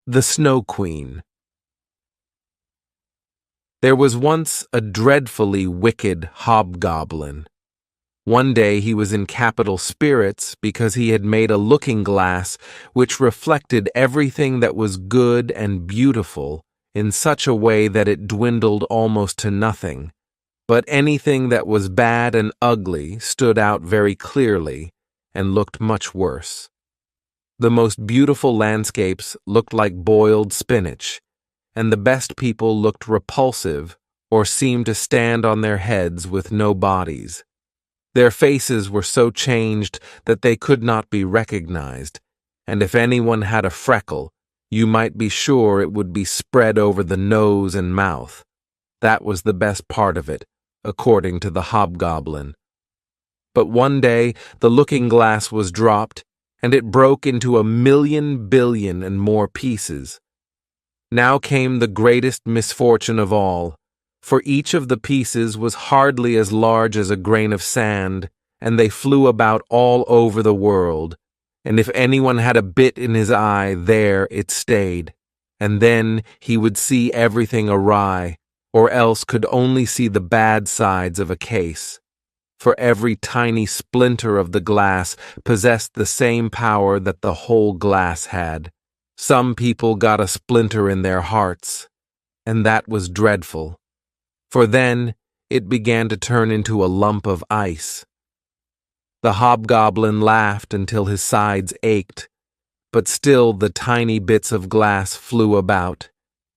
The Snow Queen. There was once a dreadfully wicked hobgoblin. One day he was in capital spirits because he had made a looking-glass which reflected everything that was good and beautiful in such a way that it dwindled almost to nothing, but anything that was bad and ugly stood out very clearly and looked much worse. The most beautiful landscapes looked like boiled spinach, and the best people looked repulsive or seemed to stand on their heads with no bodies. Their faces were so changed that they could not be recognized, and if anyone had a freckle, you might be sure it would be spread over the nose and mouth. That was the best part of it, according to the hobgoblin. But one day the looking-glass was dropped, and it broke into 1,000,000 billion and more pieces. Now came the greatest misfortune of all, for each of the pieces was hardly as large as a grain of sand, and they flew about all over the world, and if anyone had a bit in his eye, there it stayed, and then he would see everything awry, or else could only see the bad sides of a case. For every tiny splinter of the glass possessed the same power that the whole glass had. Some people got a splinter in their hearts, and that was dreadful, for then it began to turn into a lump of ice. The hobgoblin laughed until his sides ached, but still the tiny bits of glass flew about,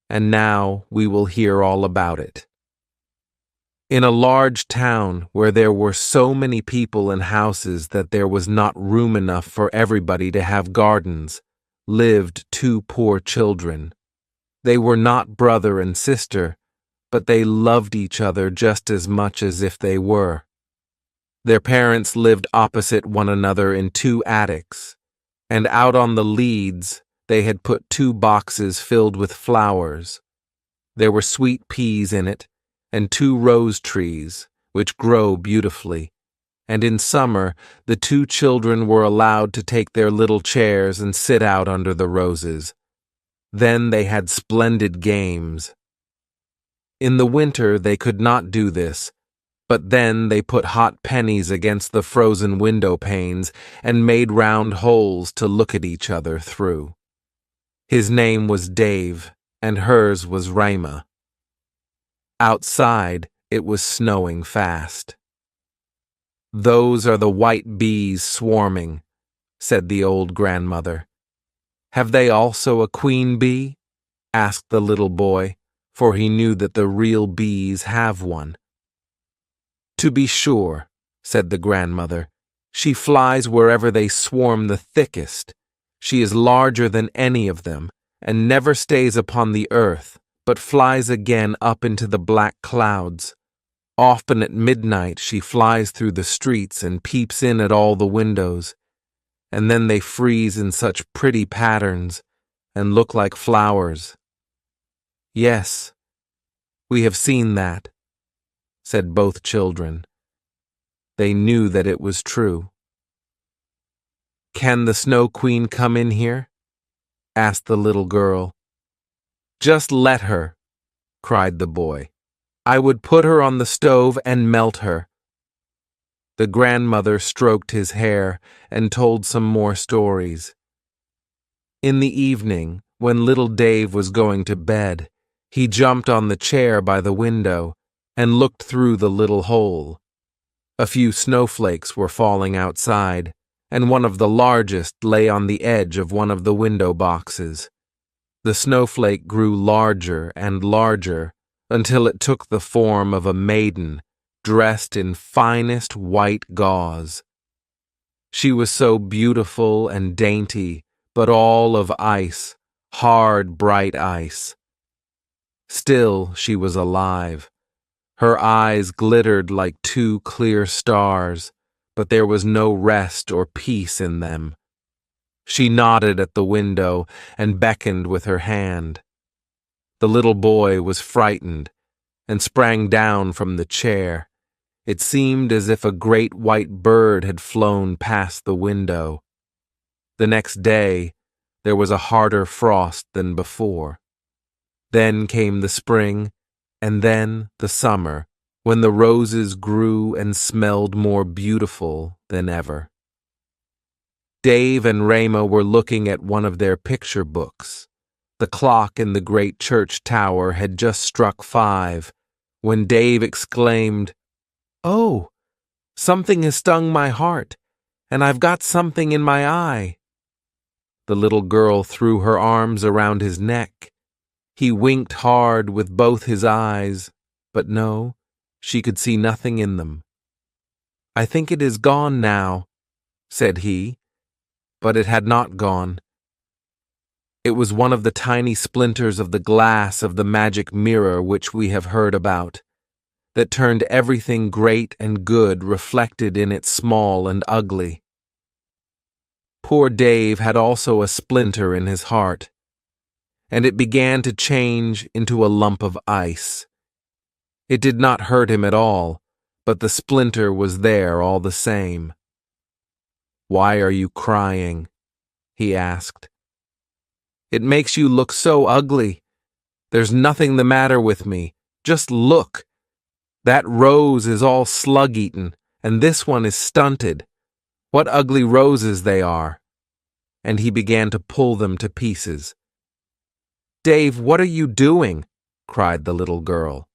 and now we will hear all about it. In a large town where there were so many people and houses that there was not room enough for everybody to have gardens, lived 2 poor children. They were not brother and sister, but they loved each other just as much as if they were. Their parents lived opposite one another in 2 attics, and out on the leads they had put 2 boxes filled with flowers. There were sweet peas in it, and 2 rose trees, which grow beautifully, and in summer the 2 children were allowed to take their little chairs and sit out under the roses. Then they had splendid games. In the winter they could not do this, but then they put hot pennies against the frozen window panes and made round holes to look at each other through. His name was Dave, and hers was Raima. Outside, it was snowing fast. "Those are the white bees swarming," said the old grandmother. "Have they also a queen bee?" asked the little boy, for he knew that the real bees have one. "To be sure," said the grandmother. "She flies wherever they swarm the thickest. She is larger than any of them, and never stays upon the earth, but flies again up into the black clouds. Often at midnight she flies through the streets and peeps in at all the windows, and then they freeze in such pretty patterns and look like flowers." "Yes, we have seen that," said both children. They knew that it was true. "Can the Snow Queen come in here?" asked the little girl. "Just let her," cried the boy. "I would put her on the stove and melt her." The grandmother stroked his hair and told some more stories. In the evening, when little Dave was going to bed, he jumped on the chair by the window and looked through the little hole. A few snowflakes were falling outside, and one of the largest lay on the edge of one of the window boxes. The snowflake grew larger and larger until it took the form of a maiden dressed in finest white gauze. She was so beautiful and dainty, but all of ice, hard, bright ice. Still, she was alive. Her eyes glittered like 2 clear stars, but there was no rest or peace in them. She nodded at the window and beckoned with her hand. The little boy was frightened and sprang down from the chair. It seemed as if a great white bird had flown past the window. The next day, there was a harder frost than before. Then came the spring, and then the summer, when the roses grew and smelled more beautiful than ever. Dave and Rama were looking at one of their picture books. The clock in the great church tower had just struck 5, when Dave exclaimed, "Oh, something has stung my heart, and I've got something in my eye." The little girl threw her arms around his neck. He winked hard with both his eyes, but no, she could see nothing in them. "I think it is gone now," said he, but it had not gone. It was one of the tiny splinters of the glass of the magic mirror which we have heard about, that turned everything great and good reflected in it small and ugly. Poor Dave had also a splinter in his heart, and it began to change into a lump of ice. It did not hurt him at all, but the splinter was there all the same. "Why are you crying?" he asked. "It makes you look so ugly. There's nothing the matter with me. Just look. That rose is all slug-eaten, and this one is stunted. What ugly roses they are." And he began to pull them to pieces. "Dave, what are you doing?" cried the little girl.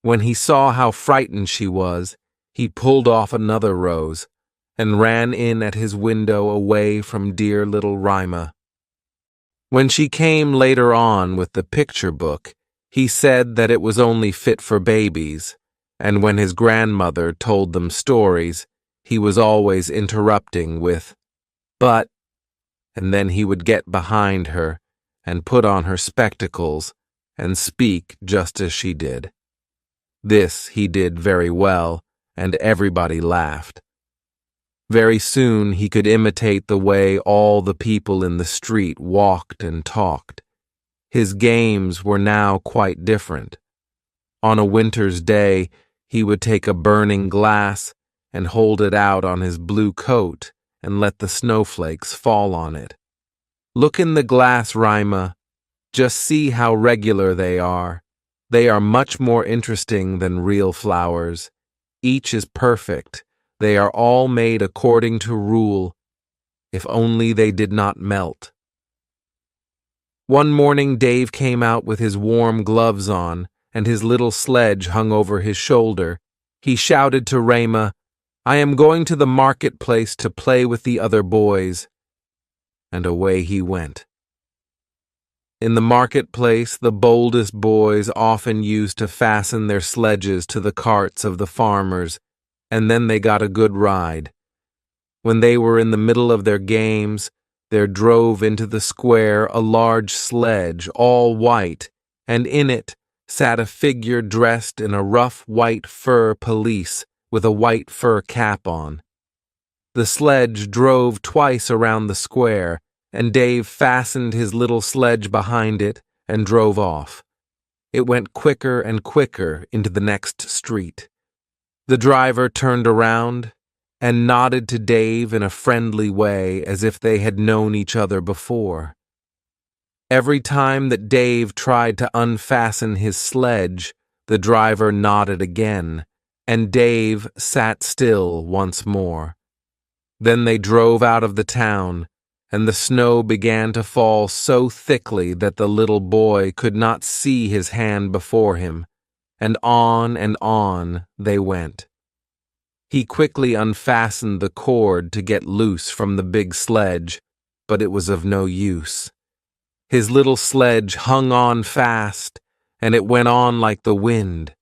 When he saw how frightened she was, he pulled off another rose, and ran in at his window away from dear little Rima. When she came later on with the picture book, he said that it was only fit for babies, and when his grandmother told them stories, he was always interrupting with, "But," and then he would get behind her and put on her spectacles and speak just as she did. This he did very well, and everybody laughed. Very soon he could imitate the way all the people in the street walked and talked. His games were now quite different. On a winter's day, he would take a burning glass and hold it out on his blue coat and let the snowflakes fall on it. "Look in the glass, Rima. Just see how regular they are. They are much more interesting than real flowers. Each is perfect. They are all made according to rule. If only they did not melt." One morning Dave came out with his warm gloves on, and his little sledge hung over his shoulder. He shouted to Rama, "I am going to the marketplace to play with the other boys." And away he went. In the marketplace, the boldest boys often used to fasten their sledges to the carts of the farmers, and then they got a good ride. When they were in the middle of their games, there drove into the square a large sledge, all white, and in it sat a figure dressed in a rough white fur pelisse with a white fur cap on. The sledge drove twice around the square, and Dave fastened his little sledge behind it and drove off. It went quicker and quicker into the next street. The driver turned around and nodded to Dave in a friendly way as if they had known each other before. Every time that Dave tried to unfasten his sledge, the driver nodded again, and Dave sat still once more. Then they drove out of the town, and the snow began to fall so thickly that the little boy could not see his hand before him, and on they went. He quickly unfastened the cord to get loose from the big sledge, but it was of no use. His little sledge hung on fast, and it went on like the wind.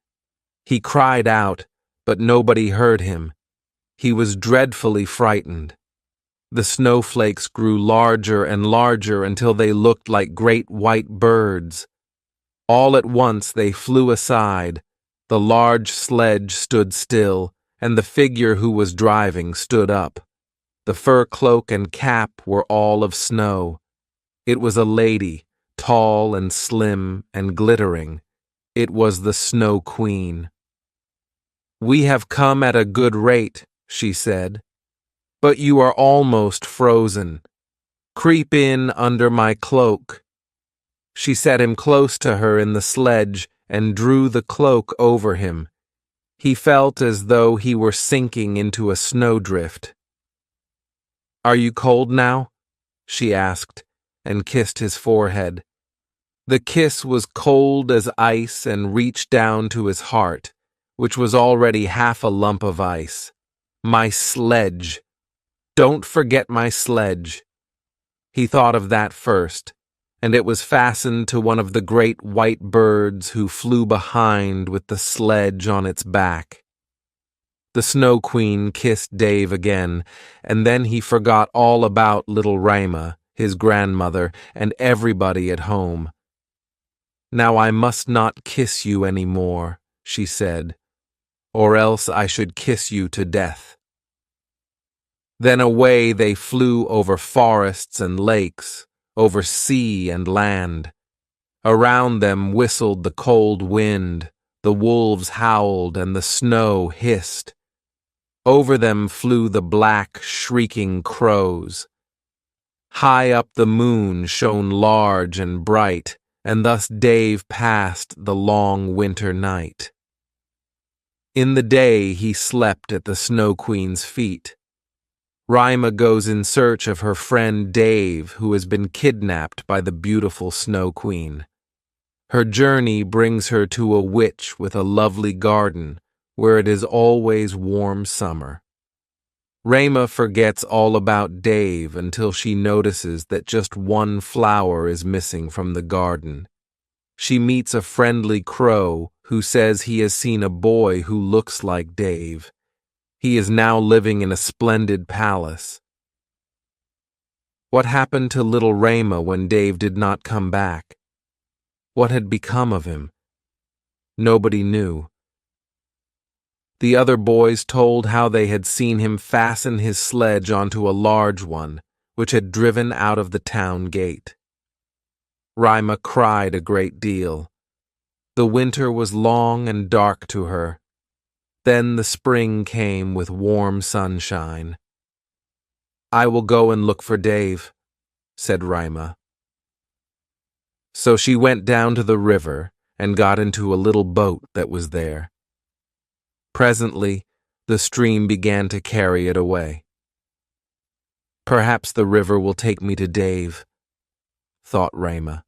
He cried out, but nobody heard him. He was dreadfully frightened. The snowflakes grew larger and larger until they looked like great white birds. All at once they flew aside. The large sledge stood still, and the figure who was driving stood up. The fur cloak and cap were all of snow. It was a lady, tall and slim and glittering. It was the Snow Queen. "We have come at a good rate," she said, "but you are almost frozen. Creep in under my cloak." She set him close to her in the sledge and drew the cloak over him. He felt as though he were sinking into a snowdrift. "Are you cold now?" she asked, and kissed his forehead. The kiss was cold as ice and reached down to his heart, which was already half a lump of ice. My sledge. Don't forget my sledge. He thought of that first, and it was fastened to one of the great white birds who flew behind with the sledge on its back. The Snow Queen kissed Dave again, and then he forgot all about little Rima, his grandmother, and everybody at home. "Now I must not kiss you any more," she said, "or else I should kiss you to death." Then away they flew over forests and lakes, over sea and land. Around them whistled the cold wind, the wolves howled, and the snow hissed. Over them flew the black, shrieking crows. High up the moon shone large and bright, and thus Dave passed the long winter night. In the day he slept at the Snow Queen's feet. Rima goes in search of her friend Dave, who has been kidnapped by the beautiful Snow Queen. Her journey brings her to a witch with a lovely garden, where it is always warm summer. Rima forgets all about Dave until she notices that just one flower is missing from the garden. She meets a friendly crow who says he has seen a boy who looks like Dave. He is now living in a splendid palace. What happened to little Rima when Dave did not come back? What had become of him? Nobody knew. The other boys told how they had seen him fasten his sledge onto a large one, which had driven out of the town gate. Rima cried a great deal. The winter was long and dark to her. Then the spring came with warm sunshine. "I will go and look for Dave," said Rima. So she went down to the river and got into a little boat that was there. Presently, the stream began to carry it away. "Perhaps the river will take me to Dave," thought Rima.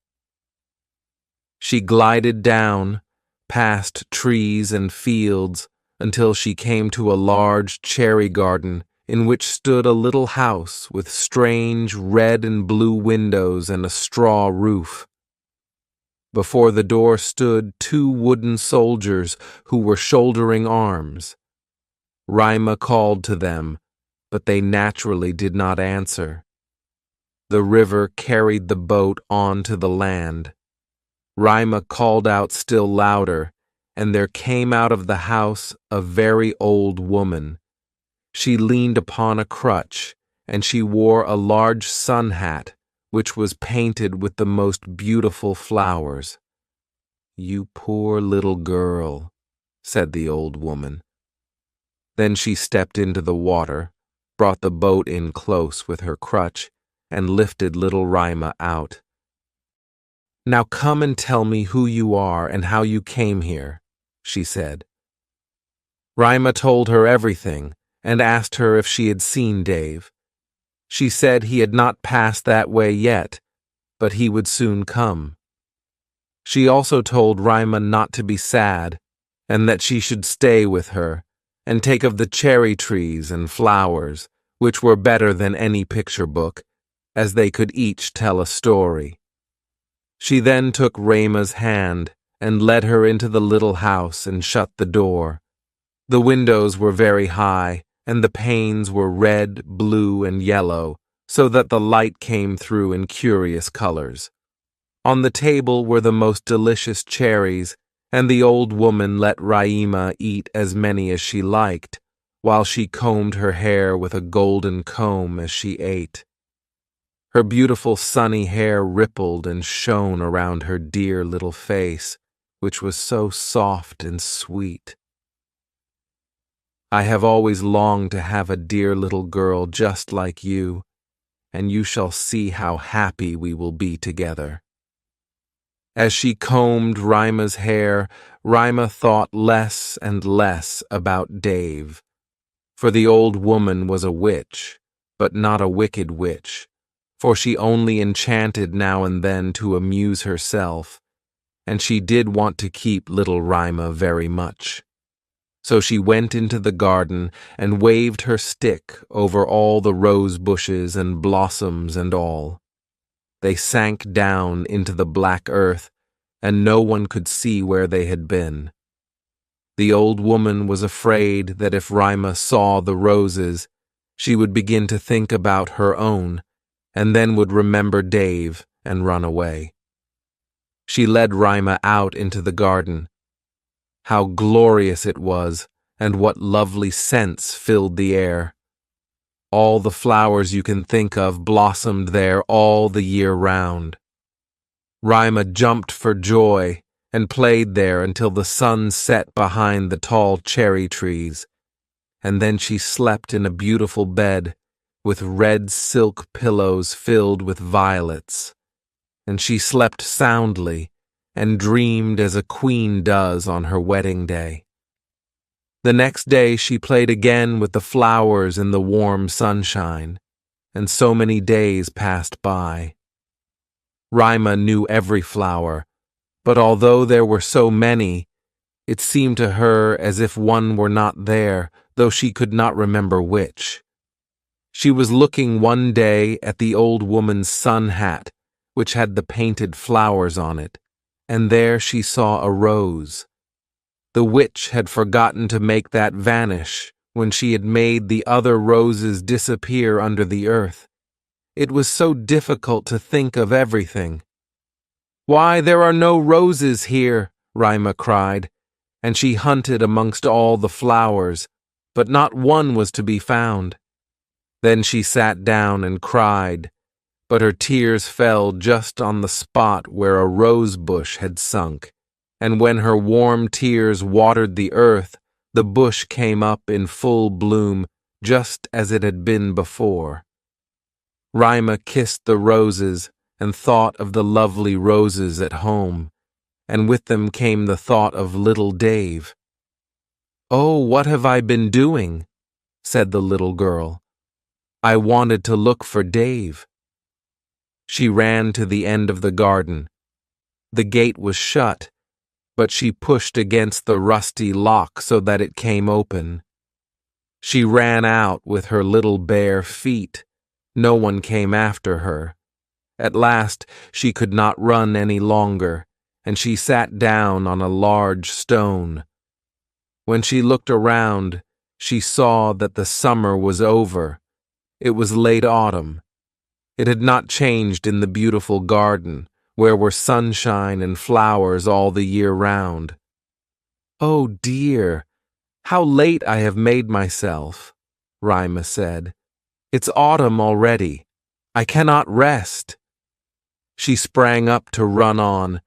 She glided down, past trees and fields, until she came to a large cherry garden in which stood a little house with strange red and blue windows and a straw roof. Before the door stood 2 wooden soldiers who were shouldering arms. Rima called to them, but they naturally did not answer. The river carried the boat on to the land. Rima called out still louder, and there came out of the house a very old woman. She leaned upon a crutch, and she wore a large sun hat, which was painted with the most beautiful flowers. "You poor little girl," said the old woman. Then she stepped into the water, brought the boat in close with her crutch, and lifted little Rima out. "Now come and tell me who you are and how you came here," she said. Rima told her everything and asked her if she had seen Dave. She said he had not passed that way yet, but he would soon come. She also told Rima not to be sad, and that she should stay with her, and take of the cherry trees and flowers, which were better than any picture book, as they could each tell a story. She then took Rima's hand and led her into the little house and shut the door. The windows were very high, and the panes were red, blue, and yellow, so that the light came through in curious colors. On the table were the most delicious cherries, and the old woman let Rima eat as many as she liked, while she combed her hair with a golden comb as she ate. Her beautiful sunny hair rippled and shone around her dear little face, which was so soft and sweet. "I have always longed to have a dear little girl just like you. and you shall see how happy we will be together." As she combed Rima's hair, Rima thought less and less about Dave. For the old woman was a witch, but not a wicked witch, for she only enchanted now and then to amuse herself, and she did want to keep little Rima very much. So she went into the garden and waved her stick over all the rose bushes and blossoms and all. They sank down into the black earth, and no one could see where they had been. The old woman was afraid that if Rima saw the roses, she would begin to think about her own, and then would remember Dave and run away. She led Rima out into the garden. How glorious it was, and what lovely scents filled the air. All the flowers you can think of blossomed there all the year round. Rima jumped for joy and played there until the sun set behind the tall cherry trees, and then she slept in a beautiful bed with red silk pillows filled with violets, and she slept soundly and dreamed as a queen does on her wedding day. The next day she played again with the flowers in the warm sunshine, and so many days passed by. Rima knew every flower, but although there were so many, it seemed to her as if one were not there, though she could not remember which. She was looking one day at the old woman's sun hat, which had the painted flowers on it, and there she saw a rose. The witch had forgotten to make that vanish when she had made the other roses disappear under the earth. It was so difficult to think of everything. "Why, there are no roses here," Rima cried, and she hunted amongst all the flowers, but not one was to be found. Then she sat down and cried, but her tears fell just on the spot where a rose bush had sunk, and when her warm tears watered the earth, the bush came up in full bloom just as it had been before. Rima kissed the roses and thought of the lovely roses at home, and with them came the thought of little Dave. "Oh, what have I been doing?" said the little girl. "I wanted to look for Dave." She ran to the end of the garden. The gate was shut, but she pushed against the rusty lock so that it came open. She ran out with her little bare feet. No one came after her. At last she could not run any longer, and she sat down on a large stone. When she looked around, she saw that the summer was over. It was late autumn. It had not changed in the beautiful garden, where were sunshine and flowers all the year round. "Oh dear, how late I have made myself," Rima said. "It's autumn already. I cannot rest." She sprang up to run on.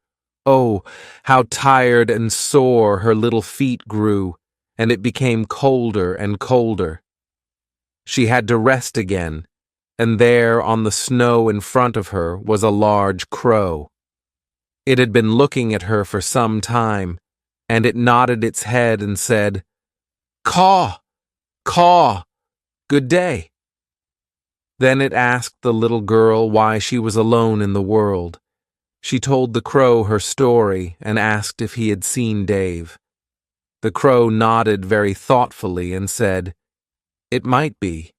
Oh, how tired and sore her little feet grew, and it became colder and colder. She had to rest again, and there on the snow in front of her was a large crow. It had been looking at her for some time, and it nodded its head and said, "Caw, caw, good day." Then it asked the little girl why she was alone in the world. She told the crow her story and asked if he had seen Dave. The crow nodded very thoughtfully and said, "It might be.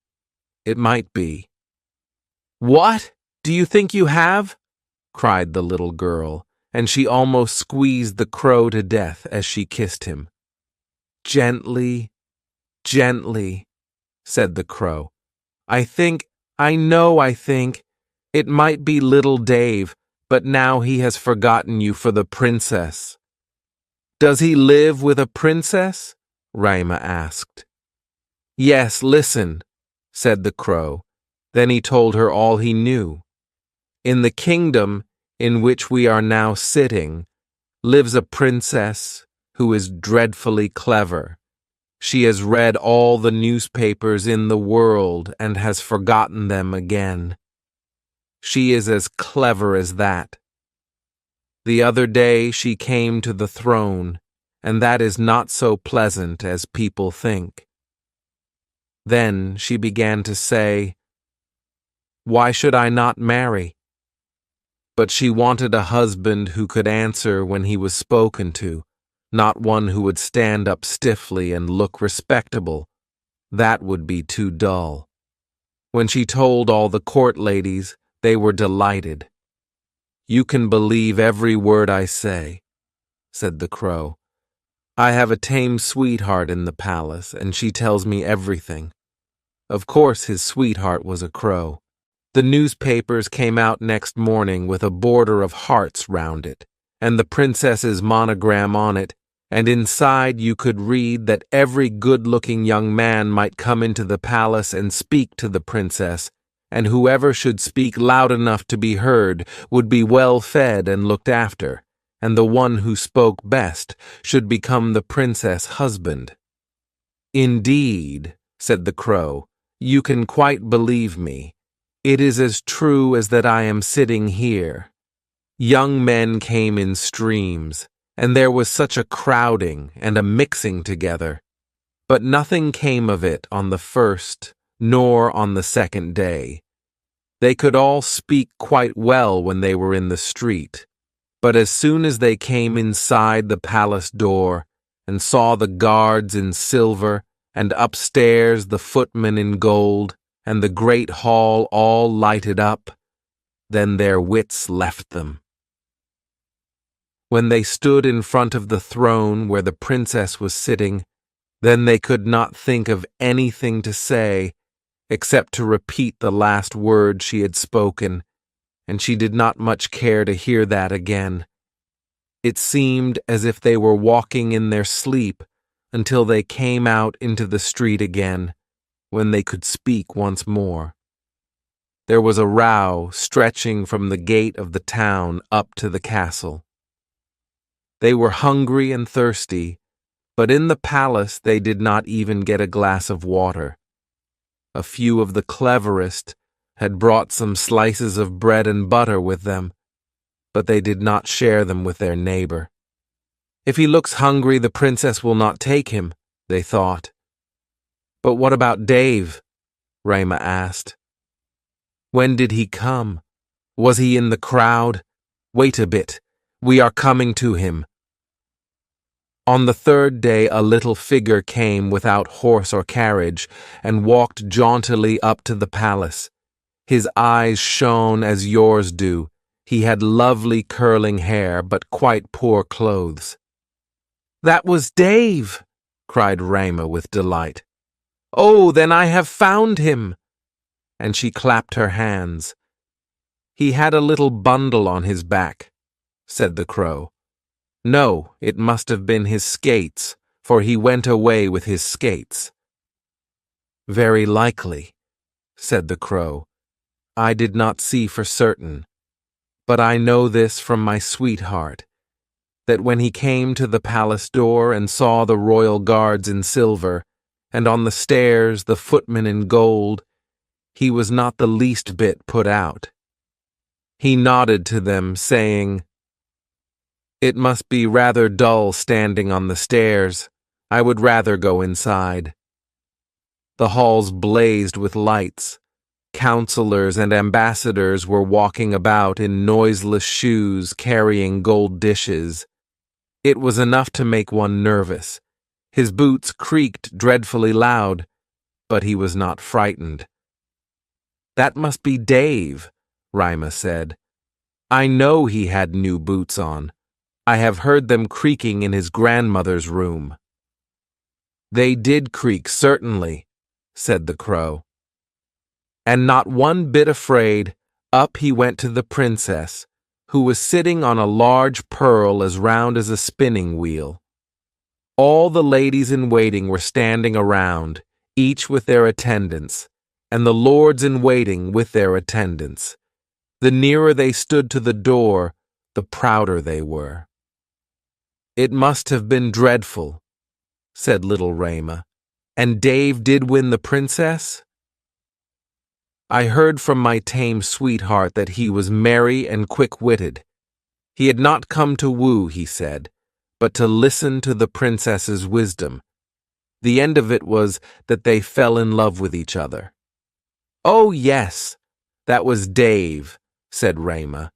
It might be." "What? Do you think you have?" cried the little girl, and she almost squeezed the crow to death as she kissed him. "Gently, gently," said the crow. I think it might be little Dave, but now he has forgotten you for the princess." "Does he live with a princess?" Rima asked. "Yes, listen," said the crow. Then he told her all he knew. "In the kingdom in which we are now sitting lives a princess who is dreadfully clever. She has read all the newspapers in the world and has forgotten them again. She is as clever as that. The other day she came to the throne, and that is not so pleasant as people think. Then she began to say, "Why should I not marry?" But she wanted a husband who could answer when he was spoken to, not one who would stand up stiffly and look respectable. That would be too dull. When she told all the court ladies, they were delighted. "You can believe every word I say," said the crow. "I have a tame sweetheart in the palace, and she tells me everything." Of course his sweetheart was a crow. The newspapers came out next morning with a border of hearts round it, and the princess's monogram on it, and inside you could read that every good-looking young man might come into the palace and speak to the princess, and whoever should speak loud enough to be heard would be well fed and looked after, and the one who spoke best should become the princess' husband. "Indeed," said the crow, "you can quite believe me. It is as true as that I am sitting here." Young men came in streams, and there was such a crowding and a mixing together. But nothing came of it on the first, nor on the second day. They could all speak quite well when they were in the street, but as soon as they came inside the palace door, and saw the guards in silver, and upstairs the footmen in gold, and the great hall all lighted up, then their wits left them. When they stood in front of the throne where the princess was sitting, then they could not think of anything to say except to repeat the last word she had spoken, and she did not much care to hear that again. It seemed as if they were walking in their sleep until they came out into the street again, when they could speak once more. There was a row stretching from the gate of the town up to the castle. They were hungry and thirsty, but in the palace they did not even get a glass of water. A few of the cleverest had brought some slices of bread and butter with them, but they did not share them with their neighbor. "If he looks hungry, the princess will not take him," they thought. "But what about Dave?" Rama asked. "When did he come? Was he in the crowd? Wait a bit. We are coming to him." On the third day a little figure came without horse or carriage and walked jauntily up to the palace. His eyes shone as yours do. He had lovely curling hair, but quite poor clothes. "That was Dave!" cried Rama with delight. "Oh, then I have found him!" And she clapped her hands. "He had a little bundle on his back," said the crow. "No, it must have been his skates, for he went away with his skates." "Very likely," said the crow. "I did not see for certain, but I know this from my sweetheart, that when he came to the palace door and saw the royal guards in silver, and on the stairs the footmen in gold, he was not the least bit put out. He nodded to them, saying, 'It must be rather dull standing on the stairs. I would rather go inside.' The halls blazed with lights. Counselors and ambassadors were walking about in noiseless shoes carrying gold dishes. It was enough to make one nervous. His boots creaked dreadfully loud, but he was not frightened. "That must be Dave," Rima said. "I know he had new boots on. I have heard them creaking in his grandmother's room." "They did creak, certainly," said the crow. And not one bit afraid, up he went to the princess, who was sitting on a large pearl as round as a spinning wheel. All the ladies in waiting were standing around, each with their attendants, and the lords in waiting with their attendants. The nearer they stood to the door, the prouder they were. "It must have been dreadful," said little Rama. "And Dave did win the princess?" I heard from my tame sweetheart that he was merry and quick-witted. He had not come to woo, he said, but to listen to the princess's wisdom. The end of it was that they fell in love with each other. "Oh, yes, that was Dave," said Rayma.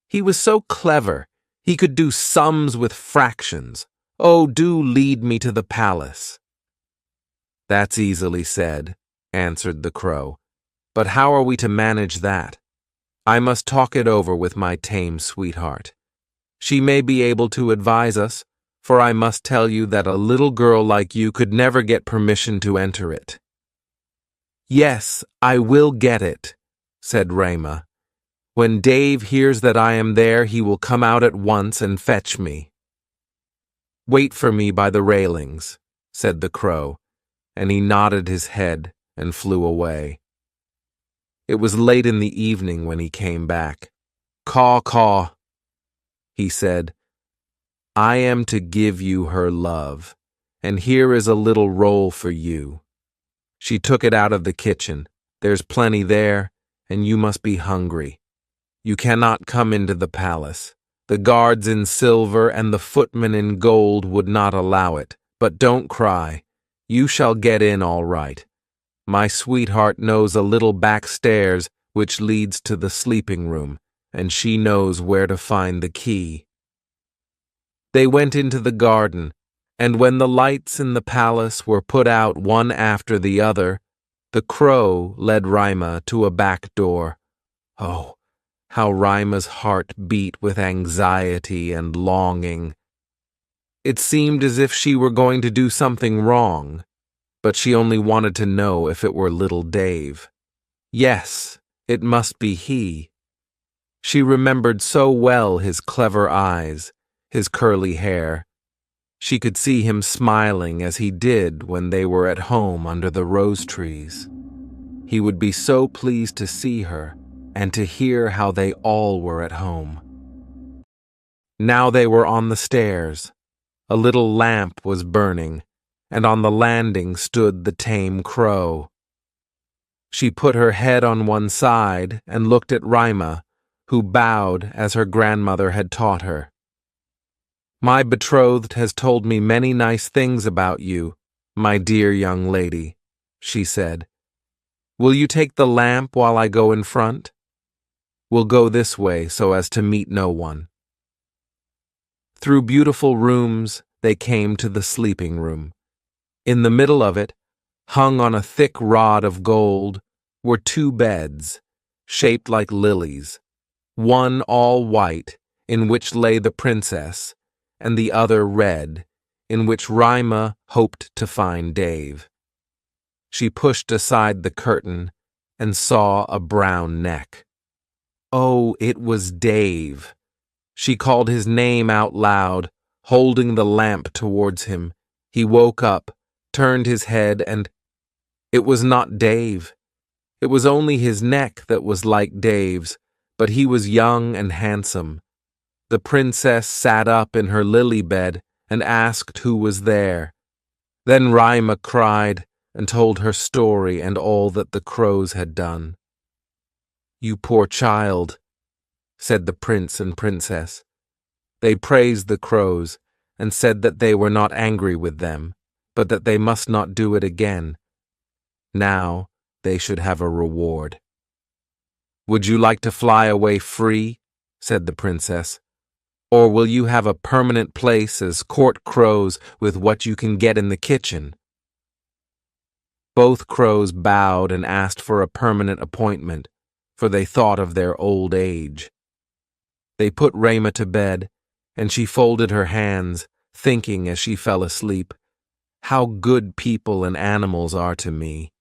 "He was so clever. He could do sums with fractions. Oh, do lead me to the palace." "That's easily said," answered the crow. "But how are we to manage that? I must talk it over with my tame sweetheart. She may be able to advise us, for I must tell you that a little girl like you could never get permission to enter it." "Yes, I will get it," said Rayma. "When Dave hears that I am there, he will come out at once and fetch me." "Wait for me by the railings," said the crow, and he nodded his head and flew away. It was late in the evening when he came back. "Caw, caw," he said. "I am to give you her love, and here is a little roll for you." She took it out of the kitchen. "There's plenty there, and you must be hungry. You cannot come into the palace. The guards in silver and the footmen in gold would not allow it, but don't cry. You shall get in all right. My sweetheart knows a little back stairs which leads to the sleeping room, and she knows where to find the key." They went into the garden, and when the lights in the palace were put out one after the other, the crow led Rayma to a back door. Oh, how Rayma's heart beat with anxiety and longing. It seemed as if she were going to do something wrong, but she only wanted to know if it were little Dave. Yes, it must be he. She remembered so well his clever eyes, his curly hair. She could see him smiling as he did when they were at home under the rose trees. He would be so pleased to see her and to hear how they all were at home. Now they were on the stairs. A little lamp was burning, and on the landing stood the tame crow. She put her head on one side and looked at Rayma, who bowed as her grandmother had taught her. "My betrothed has told me many nice things about you, my dear young lady," she said. "Will you take the lamp while I go in front? We'll go this way so as to meet no one." Through beautiful rooms, they came to the sleeping room. In the middle of it, hung on a thick rod of gold, were two beds, shaped like lilies, one all white, in which lay the princess, and the other red, in which Rayma hoped to find Dave. She pushed aside the curtain and saw a brown neck. Oh, it was Dave. She called his name out loud, holding the lamp towards him. He woke up, turned his head, and it was not Dave. It was only his neck that was like Dave's, but he was young and handsome. The princess sat up in her lily bed and asked who was there. Then Rayma cried and told her story and all that the crows had done. "You poor child," said the prince and princess. They praised the crows and said that they were not angry with them, but that they must not do it again. Now they should have a reward. "Would you like to fly away free?" said the princess. "Or will you have a permanent place as court crows with what you can get in the kitchen?" Both crows bowed and asked for a permanent appointment, for they thought of their old age. They put Rayma to bed, and she folded her hands, thinking as she fell asleep, "How good people and animals are to me."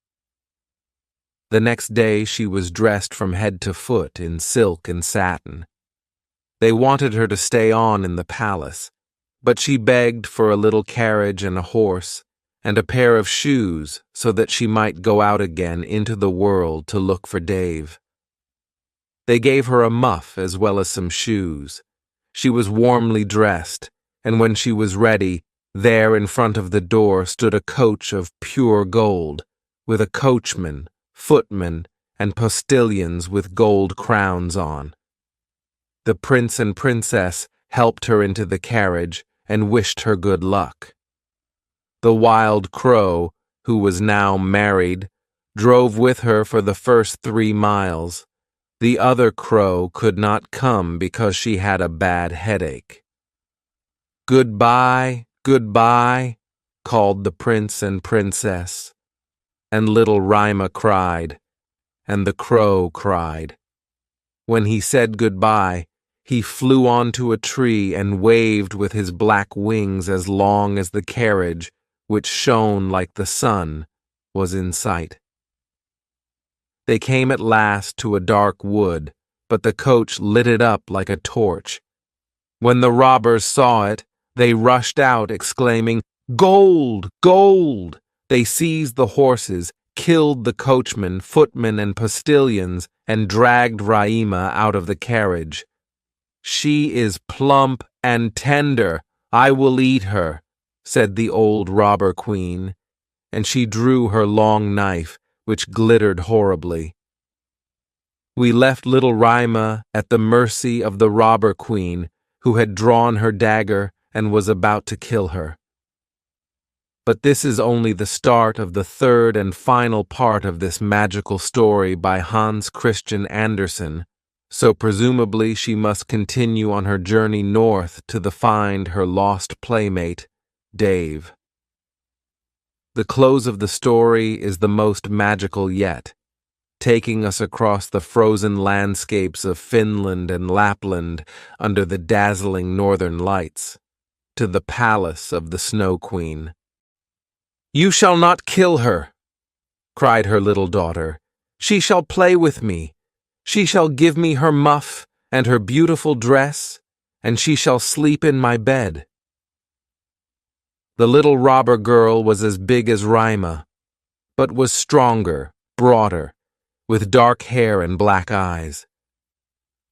The next day she was dressed from head to foot in silk and satin. They wanted her to stay on in the palace, but she begged for a little carriage and a horse, and a pair of shoes so that she might go out again into the world to look for Dave. They gave her a muff as well as some shoes. She was warmly dressed, and when she was ready, there in front of the door stood a coach of pure gold, with a coachman, footman, and postilions with gold crowns on. The prince and princess helped her into the carriage and wished her good luck. The wild crow, who was now married, drove with her for the first 3 miles. The other crow could not come because she had a bad headache. "Goodbye, goodbye," called the prince and princess, and little Rima cried, and the crow cried. When he said goodbye, he flew onto a tree and waved with his black wings as long as the carriage, which shone like the sun, was in sight. They came at last to a dark wood, but the coach lit it up like a torch. When the robbers saw it, they rushed out, exclaiming, "Gold! Gold!" They seized the horses, killed the coachman, footmen, and postilions, and dragged Rima out of the carriage. "She is plump and tender. I will eat her," said the old robber queen, and she drew her long knife, which glittered horribly. We left little Rima at the mercy of the robber queen, who had drawn her dagger and was about to kill her. But this is only the start of the third and final part of this magical story by Hans Christian Andersen, so presumably she must continue on her journey north to find her lost playmate, Dave. The close of the story is the most magical yet, taking us across the frozen landscapes of Finland and Lapland under the dazzling northern lights, to the palace of the Snow Queen. "You shall not kill her," cried her little daughter. "She shall play with me. She shall give me her muff and her beautiful dress, and she shall sleep in my bed." The little robber girl was as big as Rima, but was stronger, broader, with dark hair and black eyes.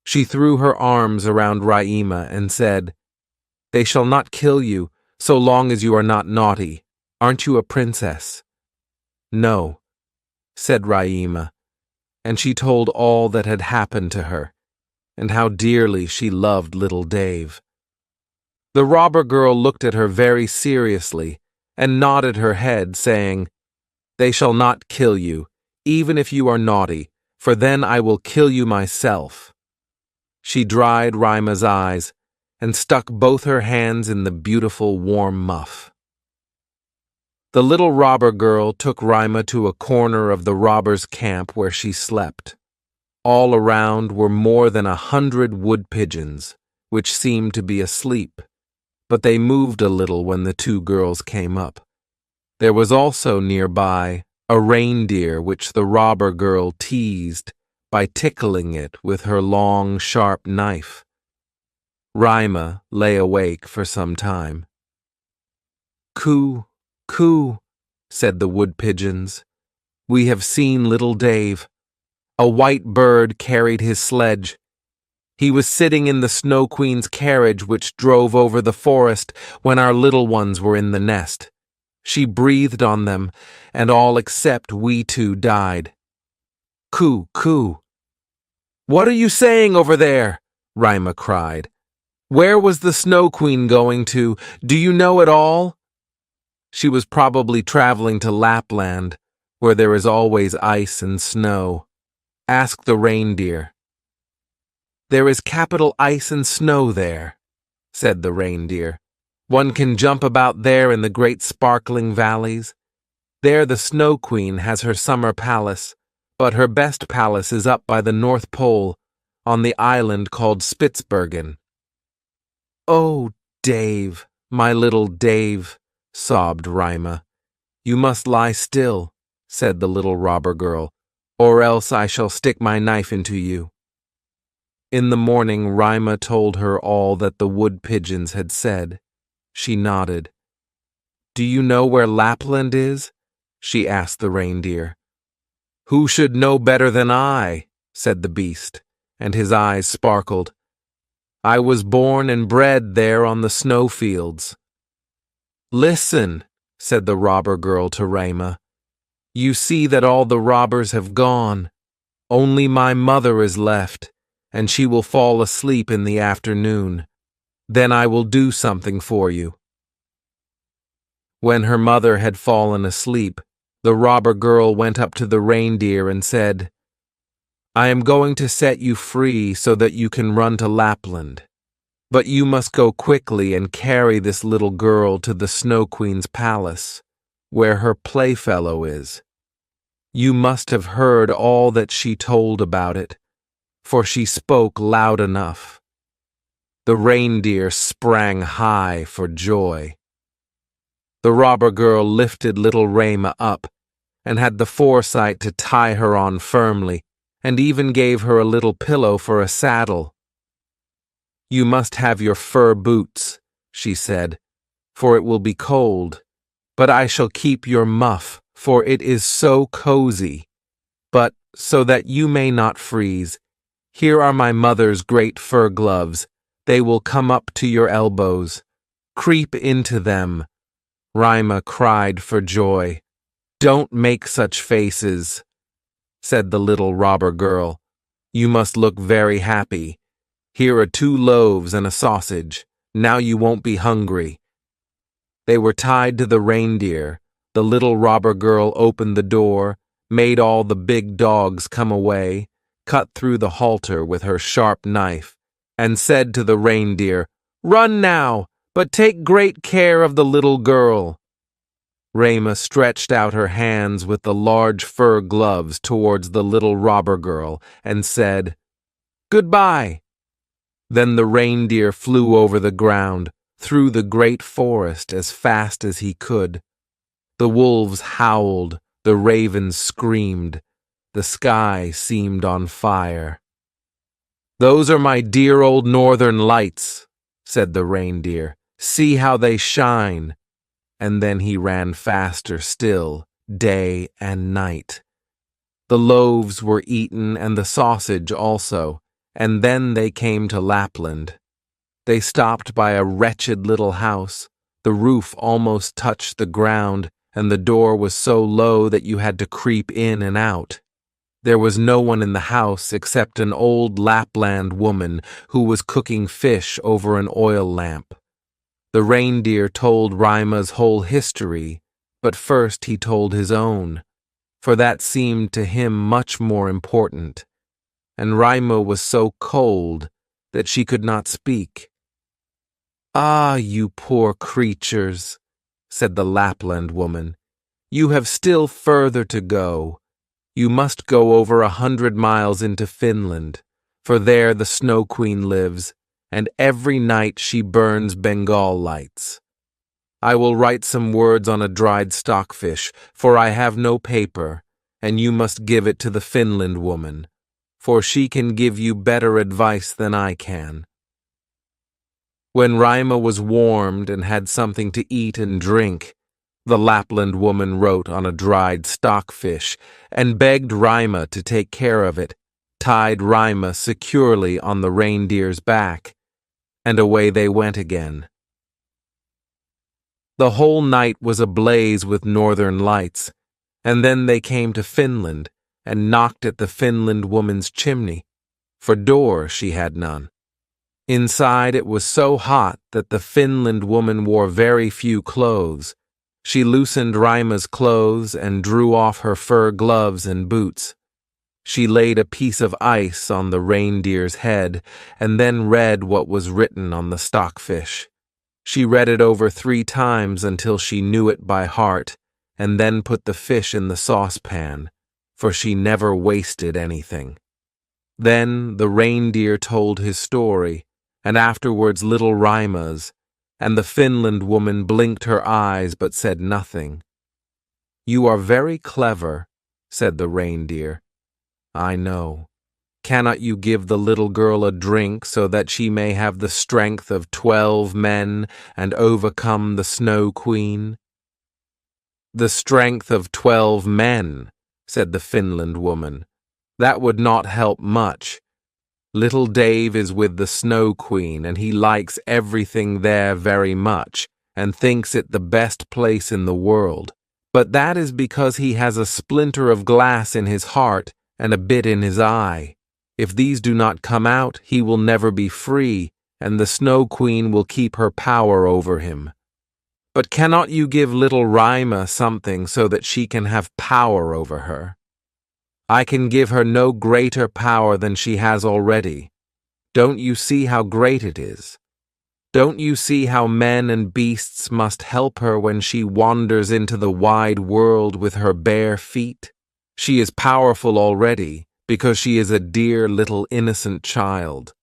She threw her arms around Rima and said, "They shall not kill you so long as you are not naughty. Aren't you a princess?" "No," said Rima, and she told all that had happened to her, and how dearly she loved little Dave. The robber girl looked at her very seriously and nodded her head, saying, "They shall not kill you, even if you are naughty, for then I will kill you myself." She dried Rima's eyes and stuck both her hands in the beautiful warm muff. The little robber girl took Rima to a corner of the robbers' camp where she slept. All around were more than 100 wood pigeons, which seemed to be asleep, but they moved a little when the 2 girls came up. There was also nearby a reindeer which the robber girl teased by tickling it with her long, sharp knife. Rima lay awake for some time. "Coo, coo," said the wood pigeons. "We have seen little Dave. A white bird carried his sledge. He was sitting in the Snow Queen's carriage which drove over the forest when our little ones were in the nest. She breathed on them, and all except we 2 died. Coo, coo." "What are you saying over there?" Rima cried. "Where was the Snow Queen going to? Do you know at all?" She was probably traveling to Lapland, where there is always ice and snow. Ask the reindeer. "There is capital ice and snow there," said the reindeer. "One can jump about there in the great sparkling valleys. There the Snow Queen has her summer palace, but her best palace is up by the North Pole, on the island called Spitzbergen." "Oh, Dave, my little Dave," sobbed Rima. "You must lie still," said the little robber girl, "or else I shall stick my knife into you." In the morning, Rima told her all that the wood pigeons had said. She nodded. "Do you know where Lapland is?" she asked the reindeer. "Who should know better than I?" said the beast, and his eyes sparkled. "I was born and bred there on the snowfields." "Listen," said the robber girl to Rima. "You see that all the robbers have gone. Only my mother is left, and she will fall asleep in the afternoon. Then I will do something for you." When her mother had fallen asleep, the robber girl went up to the reindeer and said, "I am going to set you free so that you can run to Lapland. But you must go quickly and carry this little girl to the Snow Queen's palace, where her playfellow is. You must have heard all that she told about it, for she spoke loud enough." The reindeer sprang high for joy. The robber girl lifted little Rama up and had the foresight to tie her on firmly, and even gave her a little pillow for a saddle. "You must have your fur boots," she said, "for it will be cold, but I shall keep your muff, for it is so cozy. But, so that you may not freeze, here are my mother's great fur gloves. They will come up to your elbows. Creep into them." Rima cried for joy. "Don't make such faces," said the little robber girl. "You must look very happy. Here are 2 loaves and a sausage. Now you won't be hungry." They were tied to the reindeer. The little robber girl opened the door, made all the big dogs come away, cut through the halter with her sharp knife, and said to the reindeer, "Run now, but take great care of the little girl." Rama stretched out her hands with the large fur gloves towards the little robber girl and said, "Goodbye." Then the reindeer flew over the ground, through the great forest as fast as he could. The wolves howled, the ravens screamed, the sky seemed on fire. "Those are my dear old northern lights," said the reindeer. "See how they shine." And then he ran faster still, day and night. The loaves were eaten and the sausage also, and then they came to Lapland. They stopped by a wretched little house. The roof almost touched the ground, and the door was so low that you had to creep in and out. There was no one in the house except an old Lapland woman who was cooking fish over an oil lamp. The reindeer told Rima's whole history, but first he told his own, for that seemed to him much more important, and Rima was so cold that she could not speak. "Ah, you poor creatures," said the Lapland woman, "you have still further to go. You must go over 100 miles into Finland, for there the Snow Queen lives, and every night she burns Bengal lights. I will write some words on a dried stockfish, for I have no paper, and you must give it to the Finland woman, for she can give you better advice than I can." When Rima was warmed and had something to eat and drink, the Lapland woman wrote on a dried stockfish and begged Rima to take care of it, tied Rima securely on the reindeer's back, and away they went again. The whole night was ablaze with northern lights, and then they came to Finland and knocked at the Finland woman's chimney, for door she had none. Inside it was so hot that the Finland woman wore very few clothes. She loosened Rima's clothes and drew off her fur gloves and boots. She laid a piece of ice on the reindeer's head and then read what was written on the stockfish. She read it over 3 times until she knew it by heart, and then put the fish in the saucepan, for she never wasted anything. Then the reindeer told his story, and afterwards little Rima's, and the Finland woman blinked her eyes but said nothing. "You are very clever," said the reindeer. "I know. Cannot you give the little girl a drink so that she may have the strength of 12 men and overcome the Snow Queen?" "The strength of 12 men," said the Finland woman. "That would not help much. Little Dave is with the Snow Queen, and he likes everything there very much, and thinks it the best place in the world. But that is because he has a splinter of glass in his heart, and a bit in his eye. If these do not come out, he will never be free, and the Snow Queen will keep her power over him. But cannot you give little Rima something so that she can have power over her? I can give her no greater power than she has already. Don't you see how great it is? Don't you see how men and beasts must help her when she wanders into the wide world with her bare feet? She is powerful already, because she is a dear little innocent child.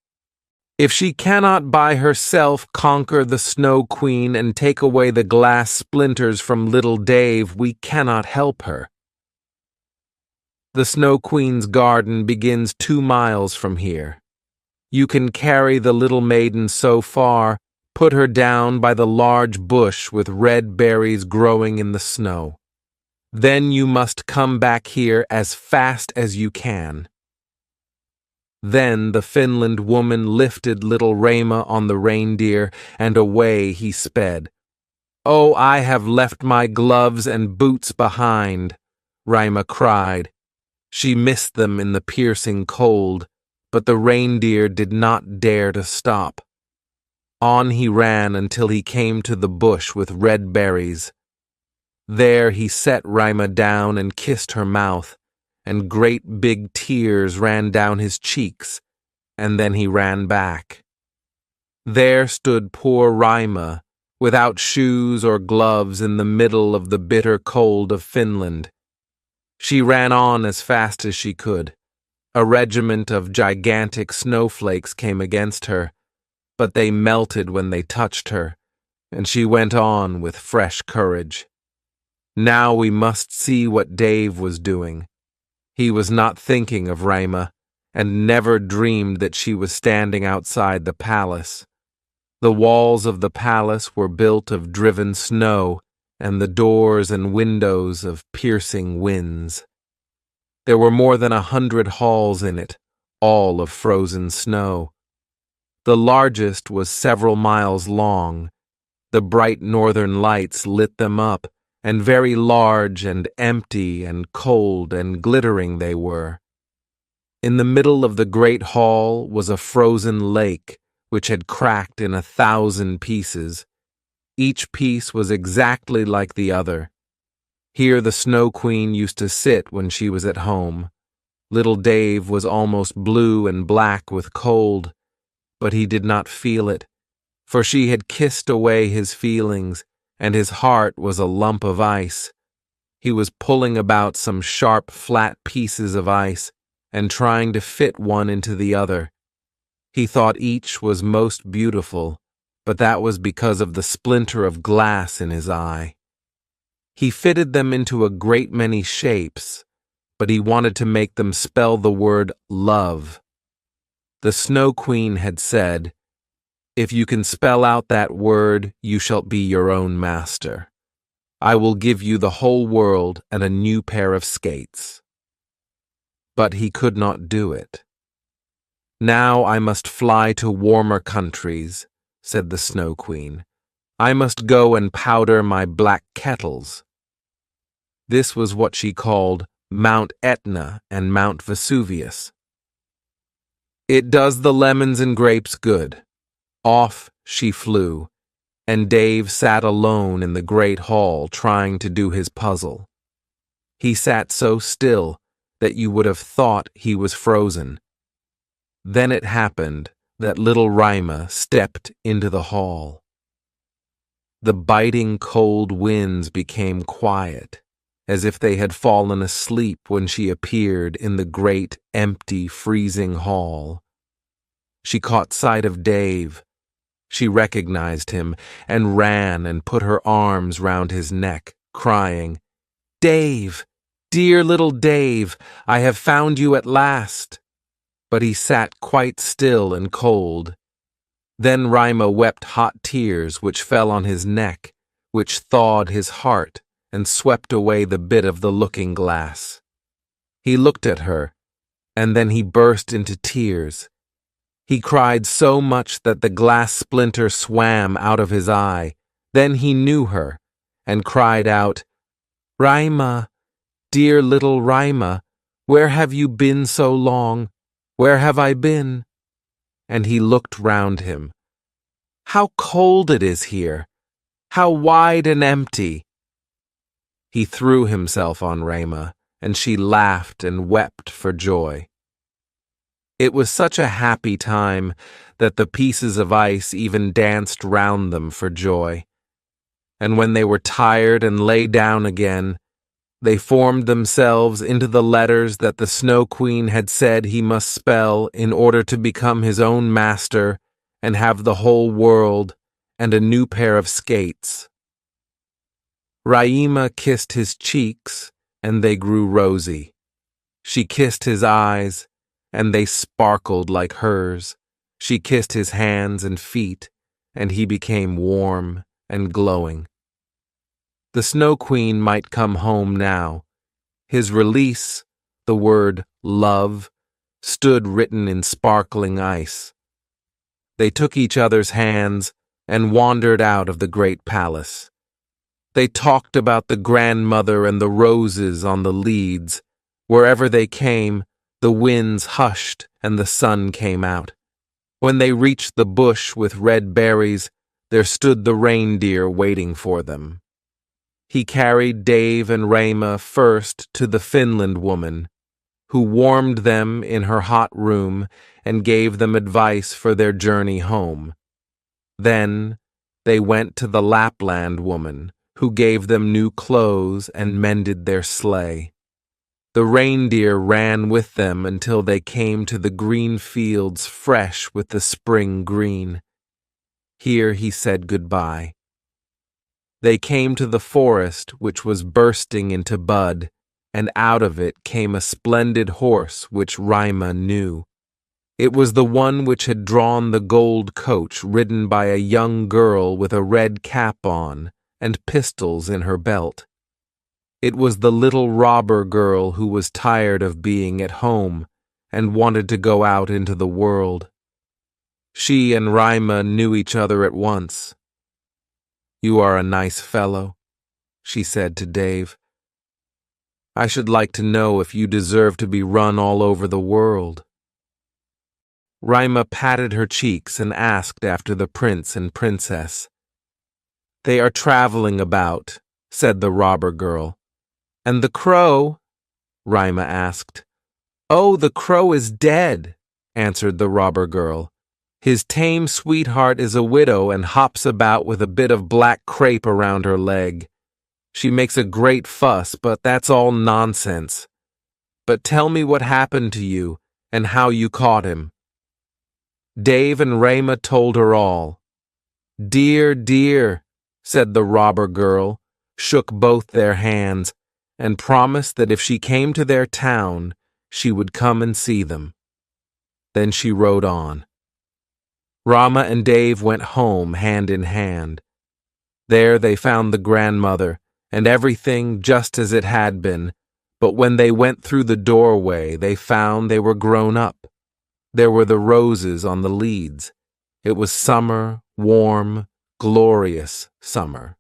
If she cannot by herself conquer the Snow Queen and take away the glass splinters from little Dave, we cannot help her. The Snow Queen's garden begins 2 miles from here. You can carry the little maiden so far, put her down by the large bush with red berries growing in the snow. Then you must come back here as fast as you can. Then the Finland woman lifted little Rima on the reindeer, and away he sped. "Oh, I have left my gloves and boots behind," Rima cried. She missed them in the piercing cold, but the reindeer did not dare to stop. On he ran until he came to the bush with red berries. There he set Rima down and kissed her mouth, and great big tears ran down his cheeks, and then he ran back. There stood poor Rima, without shoes or gloves in the middle of the bitter cold of Finland. She ran on as fast as she could. A regiment of gigantic snowflakes came against her, but they melted when they touched her, and she went on with fresh courage. Now we must see what Dave was doing. He was not thinking of Rima, and never dreamed that she was standing outside the palace. The walls of the palace were built of driven snow, and the doors and windows of piercing winds. There were more than 100 halls in it, all of frozen snow. The largest was several miles long. The bright northern lights lit them up, and very large and empty and cold and glittering they were. In the middle of the great hall was a frozen lake, which had cracked in 1,000 pieces. Each piece was exactly like the other. Here the Snow Queen used to sit when she was at home. Little Dave was almost blue and black with cold, but he did not feel it, for she had kissed away his feelings, and his heart was a lump of ice. He was pulling about some sharp, flat pieces of ice and trying to fit one into the other. He thought each was most beautiful, but that was because of the splinter of glass in his eye. He fitted them into a great many shapes, but he wanted to make them spell the word love. The Snow Queen had said, "If you can spell out that word, you shall be your own master. I will give you the whole world and a new pair of skates." But he could not do it. "Now I must fly to warmer countries," said the Snow Queen. "I must go and powder my black kettles." This was what she called Mount Etna and Mount Vesuvius. It does the lemons and grapes good. Off she flew, and Dave sat alone in the great hall trying to do his puzzle. He sat so still that you would have thought he was frozen. Then it happened that little Rima stepped into the hall. The biting cold winds became quiet, as if they had fallen asleep when she appeared in the great, empty, freezing hall. She caught sight of Dave. She recognized him and ran and put her arms round his neck, crying, "Dave, dear little Dave, I have found you at last." But he sat quite still and cold. Then Rima wept hot tears which fell on his neck, which thawed his heart and swept away the bit of the looking-glass. He looked at her, and then he burst into tears. He cried so much that the glass splinter swam out of his eye. Then he knew her, and cried out, "Rima, dear little Rima, Where have you been so long? Where have I been?" And he looked round him. "How cold it is here! How wide and empty!" He threw himself on Rama, and she laughed and wept for joy. It was such a happy time that the pieces of ice even danced round them for joy. And when they were tired and lay down again, they formed themselves into the letters that the Snow Queen had said he must spell in order to become his own master and have the whole world and a new pair of skates. Raima kissed his cheeks, and they grew rosy. She kissed his eyes, and they sparkled like hers. She kissed his hands and feet, and he became warm and glowing. The Snow Queen might come home now. His release, the word love, stood written in sparkling ice. They took each other's hands and wandered out of the great palace. They talked about the grandmother and the roses on the leads. Wherever they came, the winds hushed and the sun came out. When they reached the bush with red berries, there stood the reindeer waiting for them. He carried Dave and Rama first to the Finland woman, who warmed them in her hot room and gave them advice for their journey home. Then they went to the Lapland woman, who gave them new clothes and mended their sleigh. The reindeer ran with them until they came to the green fields fresh with the spring green. Here he said goodbye. They came to the forest, which was bursting into bud, and out of it came a splendid horse which Rima knew. It was the one which had drawn the gold coach, ridden by a young girl with a red cap on and pistols in her belt. It was the little robber girl who was tired of being at home and wanted to go out into the world. She and Rima knew each other at once. "You are a nice fellow," she said to Dave. "I should like to know if you deserve to be run all over the world." Rima patted her cheeks and asked after the prince and princess. "They are traveling about," said the robber girl. "And the crow?" Rima asked. "Oh, the crow is dead," answered the robber girl. "His tame sweetheart is a widow and hops about with a bit of black crepe around her leg. She makes a great fuss, but that's all nonsense. But tell me what happened to you and how you caught him." Dave and Rama told her all. "Dear, dear," said the robber girl, shook both their hands, and promised that if she came to their town, she would come and see them. Then she rode on. Rama and Dave went home hand in hand. There they found the grandmother, and everything just as it had been, but when they went through the doorway, they found they were grown up. There were the roses on the leads. It was summer, warm, glorious summer.